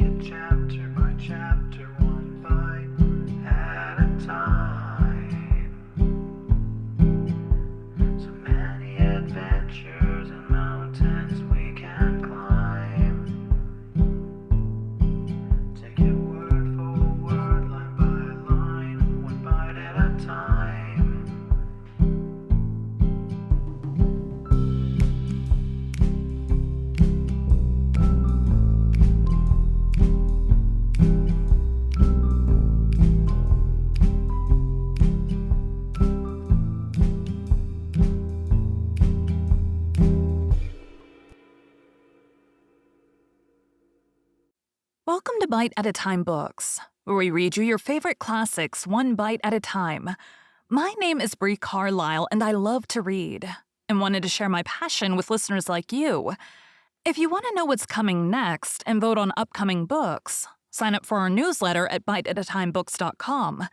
it chapter by chapter, one bite at a time. So many adventures and mountains we can climb. Take it word for word, line by line, one bite at a time. Welcome to Bite at a Time Books, where we read you your favorite classics one bite at a time. My name is Bree Carlile, and I love to read, and wanted to share my passion with listeners like you. If you want to know what's coming next and vote on upcoming books, sign up for our newsletter at biteatatimebooks.com.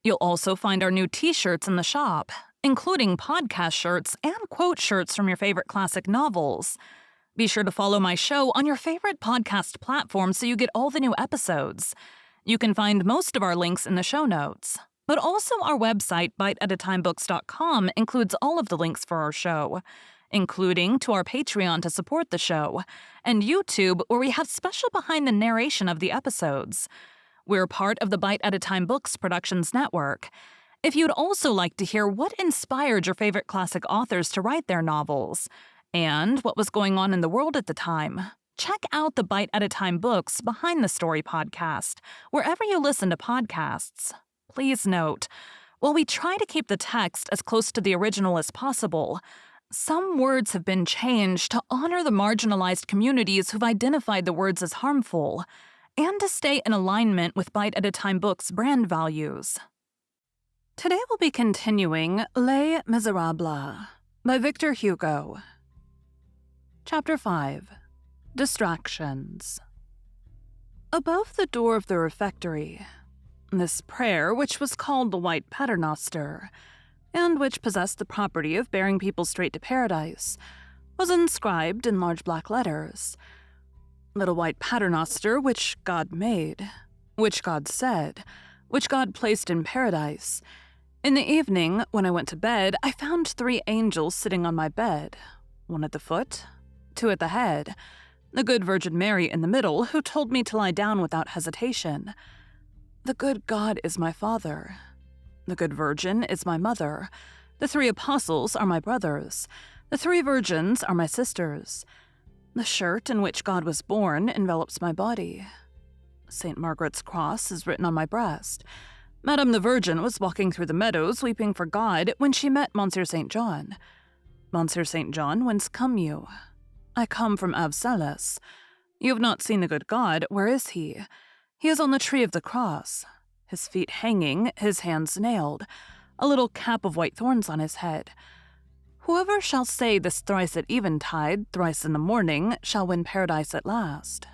You'll also find our new t-shirts in the shop, including podcast shirts and quote shirts from your favorite classic novels. Be sure to follow my show on your favorite podcast platform so you get all the new episodes. You can find most of our links in the show notes, but also our website, biteatatimebooks.com, includes all of the links for our show, including to our Patreon to support the show, and YouTube, where we have special behind the narration of the episodes. We're part of the Bite at a Time Books Productions Network. If you'd also like to hear what inspired your favorite classic authors to write their novels, and what was going on in the world at the time, check out the Bite at a Time Books Behind the Story podcast, wherever you listen to podcasts. Please note, while we try to keep the text as close to the original as possible, some words have been changed to honor the marginalized communities who've identified the words as harmful, and to stay in alignment with Bite at a Time Books' brand values. Today we'll be continuing Les Miserables by Victor Hugo. Chapter 5. Distractions. Above the door of the refectory, this prayer, which was called the White Paternoster, and which possessed the property of bearing people straight to paradise, was inscribed in large black letters. Little White Paternoster, which God made, which God said, which God placed in paradise. In the evening, when I went to bed, I found 3 angels sitting on my bed, one at the foot, 2 at the head, the good Virgin Mary in the middle, who told me to lie down without hesitation. The good God is my father. The good Virgin is my mother. The 3 apostles are my brothers. The 3 virgins are my sisters. The shirt in which God was born envelops my body. St. Margaret's cross is written on my breast. Madame the Virgin was walking through the meadows weeping for God when she met Monsieur St. John. Monsieur St. John, whence come you? I come from Avsalis. You have not seen the good God. Where is he? He is on the tree of the cross, his feet hanging, his hands nailed, a little cap of white thorns on his head. Whoever shall say this thrice at eventide, thrice in the morning, shall win paradise at last.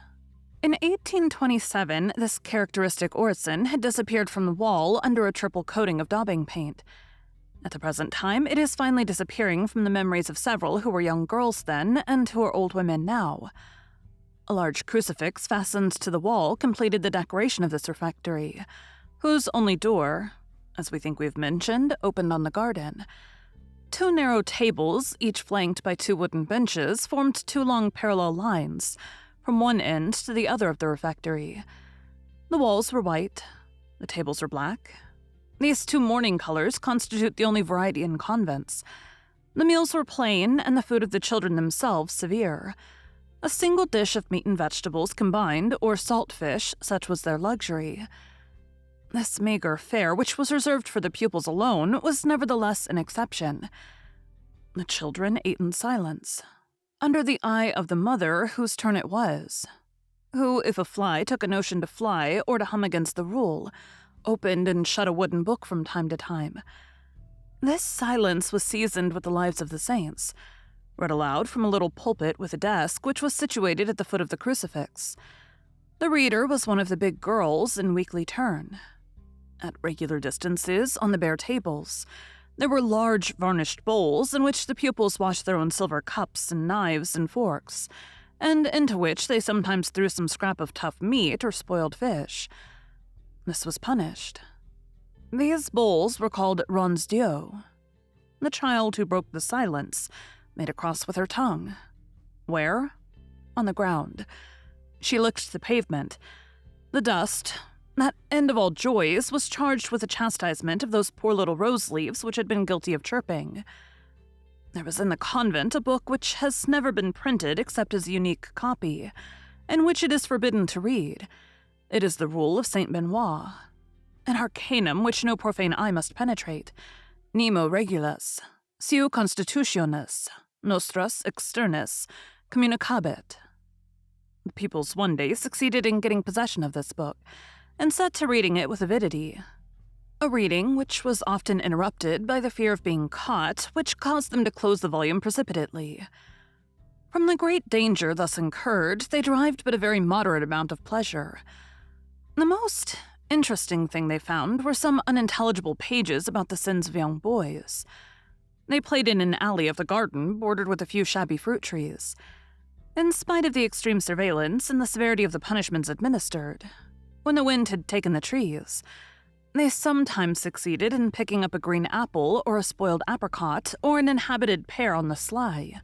In 1827, this characteristic orison had disappeared from the wall under a triple coating of daubing paint. At the present time, it is finally disappearing from the memories of several who were young girls then and who are old women now. A large crucifix fastened to the wall completed the decoration of this refectory, whose only door, as we think we've mentioned, opened on the garden. 2 narrow tables, each flanked by 2 wooden benches, formed 2 long parallel lines, from one end to the other of the refectory. The walls were white, the tables were black. These 2 mourning colors constitute the only variety in convents. The meals were plain, and the food of the children themselves severe. A single dish of meat and vegetables combined, or salt fish, such was their luxury. This meager fare, which was reserved for the pupils alone, was nevertheless an exception. The children ate in silence, under the eye of the mother whose turn it was, who, if a fly took a notion to fly or to hum against the rule, opened and shut a wooden book from time to time. This silence was seasoned with the lives of the saints, read aloud from a little pulpit with a desk which was situated at the foot of the crucifix. The reader was one of the big girls in weekly turn. At regular distances, on the bare tables, there were large varnished bowls in which the pupils washed their own silver cups and knives and forks, and into which they sometimes threw some scrap of tough meat or spoiled fish. This was punished. These bowls were called ronds d'eau. The child who broke the silence made a cross with her tongue. Where? On the ground. She licked the pavement. The dust, that end of all joys, was charged with the chastisement of those poor little rose leaves which had been guilty of chirping. There was in the convent a book which has never been printed except as a unique copy, and which it is forbidden to read. It is the Rule of Saint Benoit, an arcanum which no profane eye must penetrate. Nemo regulus, seu constitutionis, nostras externis, communicabit. The pupils one day succeeded in getting possession of this book, and set to reading it with avidity. A reading which was often interrupted by the fear of being caught, which caused them to close the volume precipitately. From the great danger thus incurred, they derived but a very moderate amount of pleasure. The most interesting thing they found were some unintelligible pages about the sins of young boys. They played in an alley of the garden, bordered with a few shabby fruit trees. In spite of the extreme surveillance and the severity of the punishments administered, when the wind had taken the trees, they sometimes succeeded in picking up a green apple or a spoiled apricot or an inhabited pear on the sly.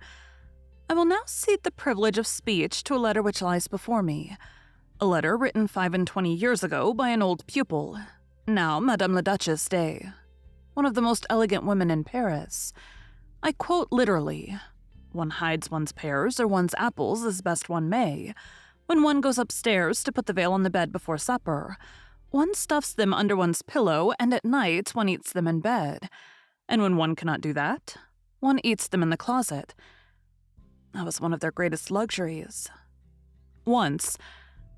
I will now cede the privilege of speech to a letter which lies before me, a letter written 25 years ago by an old pupil, now Madame la Duchesse de, one of the most elegant women in Paris. I quote literally, "One hides one's pears or one's apples as best one may. When one goes upstairs to put the veil on the bed before supper, one stuffs them under one's pillow, and at night one eats them in bed. And when one cannot do that, one eats them in the closet." That was one of their greatest luxuries. Once,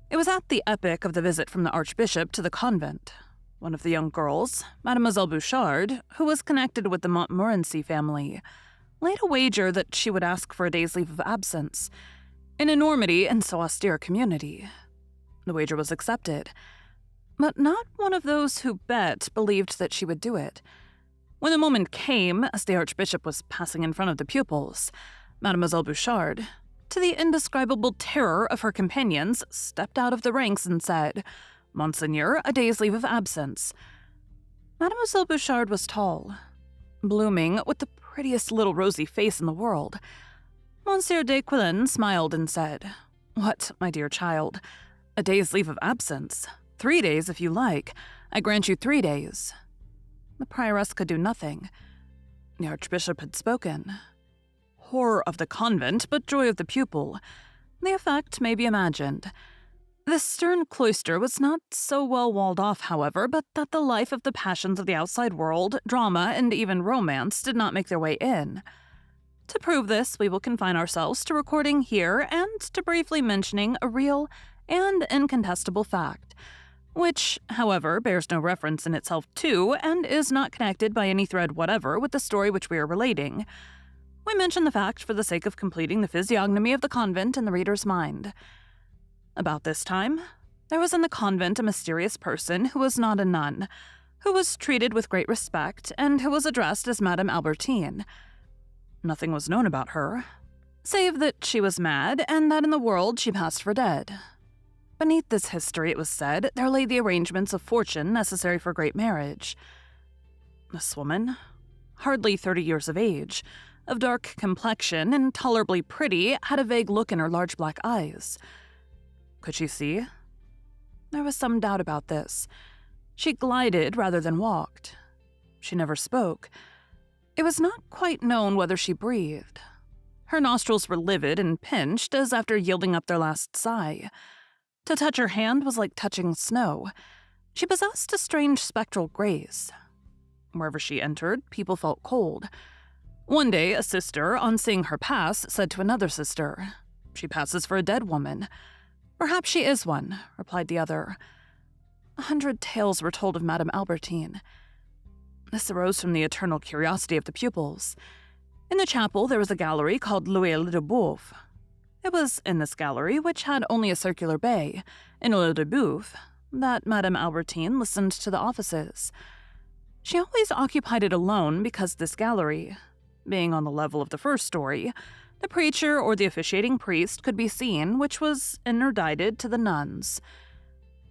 it was at the epoch of the visit from the Archbishop to the convent. One of the young girls, Mademoiselle Bouchard, who was connected with the Montmorency family, laid a wager that she would ask for a day's leave of absence, an enormity in so austere a community. The wager was accepted, but not one of those who bet believed that she would do it. When the moment came, as the Archbishop was passing in front of the pupils, Mademoiselle Bouchard, to the indescribable terror of her companions, stepped out of the ranks and said, "Monseigneur, a day's leave of absence." Mademoiselle Bouchard was tall, blooming, with the prettiest little rosy face in the world. Monsieur de Quillan smiled and said, "What, my dear child, a day's leave of absence? 3 days, if you like. I grant you 3 days." The prioress could do nothing. The Archbishop had spoken. Horror of the convent, but joy of the pupil. The effect may be imagined. The stern cloister was not so well walled off, however, but that the life of the passions of the outside world, drama, and even romance did not make their way in. To prove this, we will confine ourselves to recording here and to briefly mentioning a real and incontestable fact, which, however, bears no reference in itself to and is not connected by any thread whatever with the story which we are relating. We mention the fact for the sake of completing the physiognomy of the convent in the reader's mind. About this time, there was in the convent a mysterious person who was not a nun, who was treated with great respect, and who was addressed as Madame Albertine. Nothing was known about her, save that she was mad and that in the world she passed for dead. Beneath this history, it was said, there lay the arrangements of fortune necessary for great marriage. This woman, hardly 30 years of age, of dark complexion and tolerably pretty, had a vague look in her large black eyes. Could she see? There was some doubt about this. She glided rather than walked. She never spoke. It was not quite known whether she breathed. Her nostrils were livid and pinched, as after yielding up their last sigh. To touch her hand was like touching snow. She possessed a strange spectral grace. Wherever she entered, people felt cold. One day, a sister, on seeing her pass, said to another sister, "She passes for a dead woman." "Perhaps she is one," replied the other. 100 tales were told of Madame Albertine. This arose from the eternal curiosity of the pupils. In the chapel there was a gallery called l'Oeil de Boeuf. It was in this gallery, which had only a circular bay, in l'Oeil de Boeuf, that Madame Albertine listened to the offices. She always occupied it alone because this gallery, being on the level of the first story, The preacher or the officiating priest could be seen, which was interdicted to the nuns.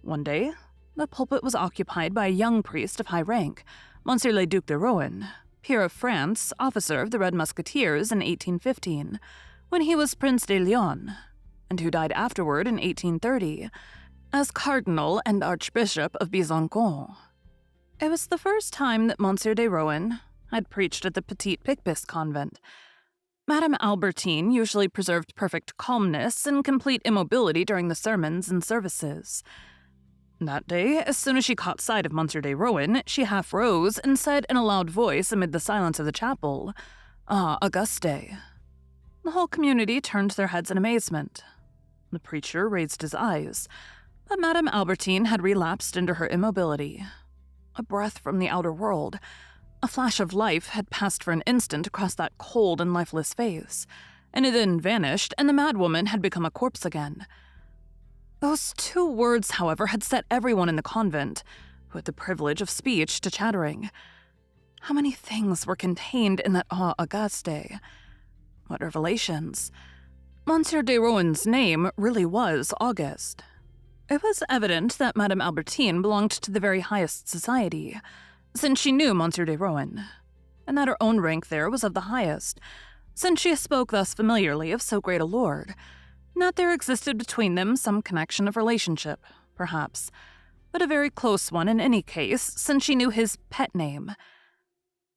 One day, the pulpit was occupied by a young priest of high rank, Monsieur le Duc de Rohan, peer of France, officer of the Red Musketeers in 1815, when he was Prince de Leon, and who died afterward in 1830 as Cardinal and Archbishop of Besançon. It was the first time that Monsieur de Rohan had preached at the Petit Picpus convent. Madame Albertine usually preserved perfect calmness and complete immobility during the sermons and services. That day, as soon as she caught sight of Monsieur de Rohan, she half rose and said in a loud voice amid the silence of the chapel, "Ah, Auguste." The whole community turned their heads in amazement. The preacher raised his eyes, but Madame Albertine had relapsed into her immobility. A breath from the outer world, a flash of life had passed for an instant across that cold and lifeless face, and it then vanished, and the madwoman had become a corpse again. Those 2 words, however, had set everyone in the convent, who had the privilege of speech, to chattering. How many things were contained in that Auguste? What revelations? Monsieur de Rohan's name really was Auguste. It was evident that Madame Albertine belonged to the very highest society, since she knew Monsieur de Rohan, and that her own rank there was of the highest, since she spoke thus familiarly of so great a lord. Not there existed between them some connection of relationship, perhaps, but a very close one in any case, since she knew his pet name.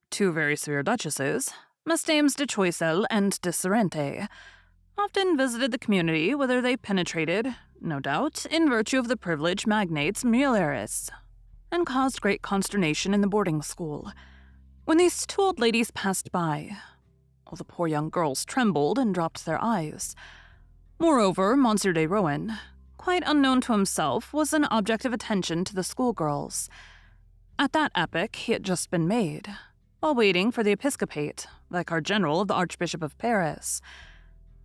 2 very severe duchesses, Mesdames de Choiseul and de Sorrente, often visited the community, whither they penetrated, no doubt, in virtue of the privileged magnates mulieris, and caused great consternation in the boarding school. When these 2 old ladies passed by, all the poor young girls trembled and dropped their eyes. Moreover, Monsieur de Rohan, quite unknown to himself, was an object of attention to the schoolgirls. At that epoch, he had just been made, while waiting for the episcopate, Vicar General of the Archbishop of Paris.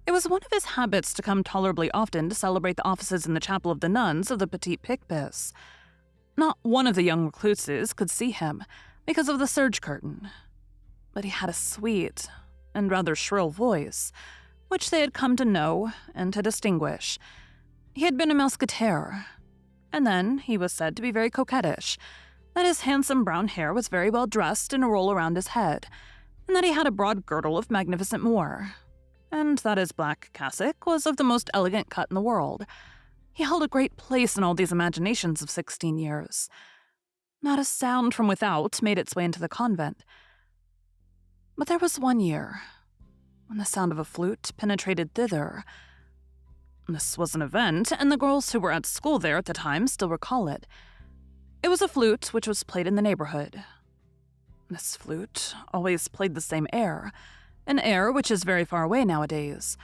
It was one of his habits to come tolerably often to celebrate the offices in the chapel of the nuns of the Petit Picpus. Not one of the young recluses could see him because of the serge curtain, but he had a sweet and rather shrill voice, which they had come to know and to distinguish. He had been a musketeer, and then he was said to be very coquettish, that his handsome brown hair was very well dressed in a roll around his head, and that he had a broad girdle of magnificent moire, and that his black cassock was of the most elegant cut in the world. He held a great place in all these imaginations of 16 years. Not a sound from without made its way into the convent. But there was one year when the sound of a flute penetrated thither. This was an event, and the girls who were at school there at the time still recall it. It was a flute which was played in the neighborhood. This flute always played the same air, an air which is very far away nowadays,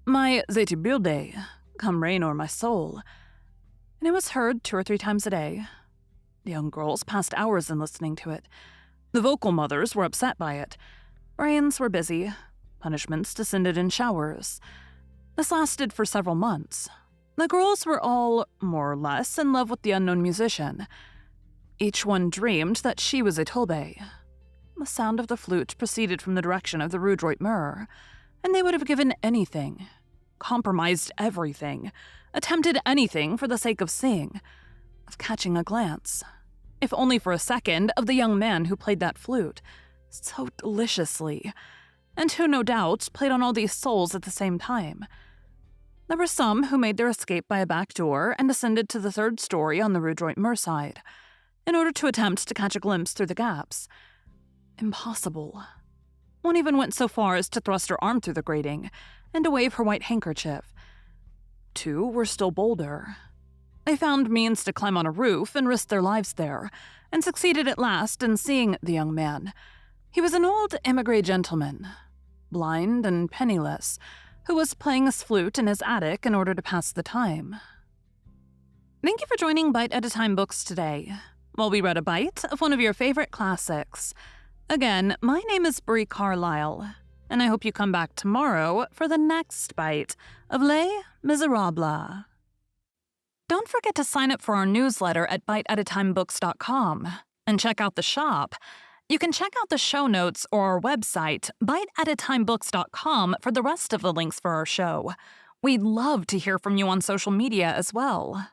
my Zetibulde, come rain o'er my soul, and it was heard 2 or 3 times a day. The young girls passed hours in listening to it. The vocal mothers were upset by it. Brains were busy. Punishments descended in showers. This lasted for several months. The girls were all, more or less, in love with the unknown musician. Each one dreamed that she was a Tolbe. The sound of the flute proceeded from the direction of the Rue Droit Mur, and they would have given anything, compromised everything, attempted anything for the sake of seeing, of catching a glance, if only for a second, of the young man who played that flute so deliciously, and who, no doubt, played on all these souls at the same time. There were some who made their escape by a back door and ascended to the 3rd story on the Rue Droit Mur side, in order to attempt to catch a glimpse through the gaps. Impossible. One even went so far as to thrust her arm through the grating and to wave her white handkerchief. 2 were still bolder. They found means to climb on a roof and risk their lives there, and succeeded at last in seeing the young man. He was an old émigré gentleman, blind and penniless, who was playing his flute in his attic in order to pass the time. Thank you for joining Bite at a Time Books today, while we read a bite of one of your favorite classics. Again, my name is Bree Carlile, and I hope you come back tomorrow for the next bite of Les Miserables. Don't forget to sign up for our newsletter at biteatatimebooks.com and check out the shop You can check out the show notes or our website, biteatatimebooks.com, for the rest of the links for our show. We'd love to hear from you on social media as well.